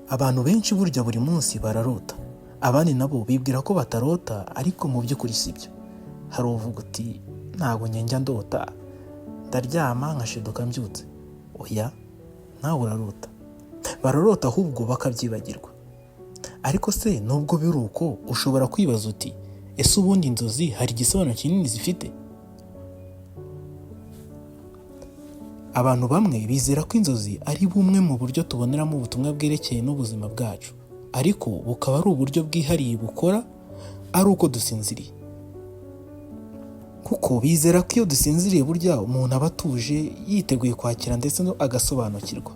Abantu benshi burya buri munsi bararota, abandi nabo bibwira ko batarota ariko mu by'ukuri sibyo. Hari uvuga uti ntabwo njya ndota, ndaryama nkashiduka mbyutse. Oya, nawe urarota. Bararota ahubwo bakabyibagirwa. Ariko se nubwo biri uko ushobora kwibaza uti ese ubundi inzozi hari igisobanuro kinini zifite? Abantu bamwe bizera ko inzozi ari bumwe mu buryo tuboneramo ubutumwa bwerekeye n'ubuzima bwacu, ariko bukaba ari uburyo bwihariye bukora ari uko dusinziriye. Kuko bizera ko iyo dusinziriye burya umuntu aba atuje, yiteguye kwakira ndetse no agasobanukirwa.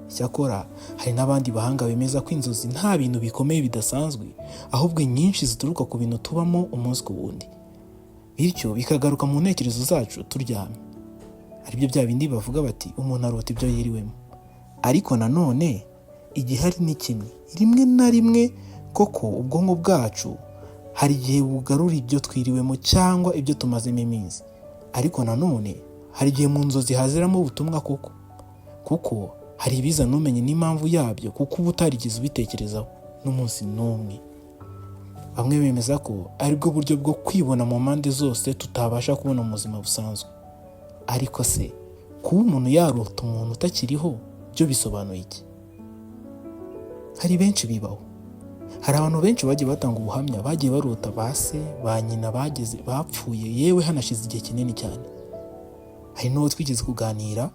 Cyakora hari n'abandi bahanga bemeza ko inzozi nta bintu bikomeye bidasanzwe, ahubwo nyinshi zituruka ku bintu tubamo umunsi ku wundi, bityo bikagaruka mu ntekerezo zacu turyamye. Aribyo bya bindi bavuga bati umuntu arota ibyo yiriwemo. Ariko nanone igihari ni kimwe, rimwe na rimwe koko ubwonko bwacu hari igihe bugarura ibyo twiriwemo cyangwa ibyo tumazemo iminsi. Ariko nanone hari igihe mu nzozi haziramo ubutumwa kuko hari ibiza ntumenye n'impamvu yabyo kuko uba utarigeze ubitekerezaho n'umunsi n'umwe. Bamwe bemeza ko aribwo buryo bwo kwibona mu mpande zose tutabasha kubona mu buzima busanzwe. Ariko se kuba umuntu yarota umuntu utakiriho byo bisobanuye iki? Hari benshi bibaho. Hari abantu benshi bagiye batanga ubuhamya, bagiye barota ba se, ba nyina bapfuye, yewe hanashize igihe kinini cyane. Hari n'uwo twigeze kuganira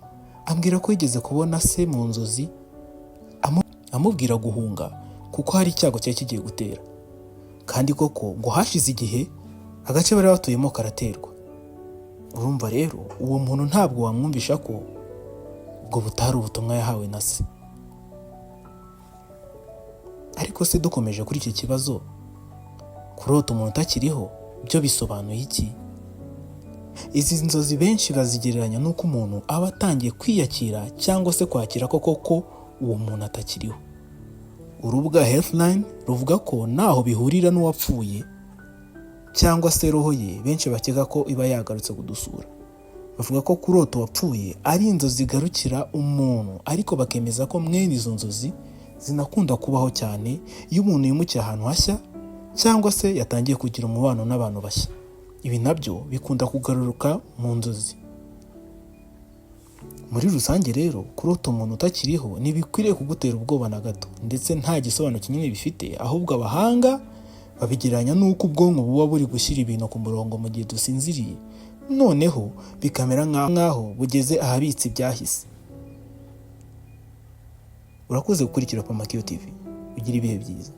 ambwira ko yigeze kubona se mu nzozi amubwira guhunga kuko hari icyago cyari kigiye gutera, kandi koko ngo hashize igihe agace bari batuyemo karaterwa. Urumva rero uwo muntu ntabwo wamwumvisha ko ubwo butari ubutumwa yahawe na se. Ariko se dukomeje kuri iki kibazo, kurota umuntu utakiriho byo bisobanuye iki? Izi nzozi benshi bazigereranya n'uko umuntu aba atangiye kwiyakira cyangwa se kwakira koko uwo muntu atakiriho. Urubuga Healthline ruvuga ko naho bihurira n'uwapfuye cyangwa se roho ye, benshi bakeka ko iba yagarutse kudusura. Bavuga ko kurota uwapfuye ari inzozi zigarukira umuntu, ariko bakemeza ko mwene izo nzozi zinakunda kubaho cyane iyo umuntu yimukiye ahantu hashya cyangwa se yatangiye kugira umubano n'abantu bashya. Ibi nabyo bikunda kugaruka mu nzozi. Muri rusange rero kurota umuntu utakiriho ntibikwiriye kugutera ubwoba na gato, ndetse nta gisobanuro kinini bifite, ahubwo abahanga babigereranya n'uko ubwonko buba buri gushyira ibintu ku murongo mu gihe dusinziriye, noneho bikamera nk'aho bugeze ahabitse ibyahise. Urakoze gukurikira Pamakiyo TV. Ugira ibihe byiza.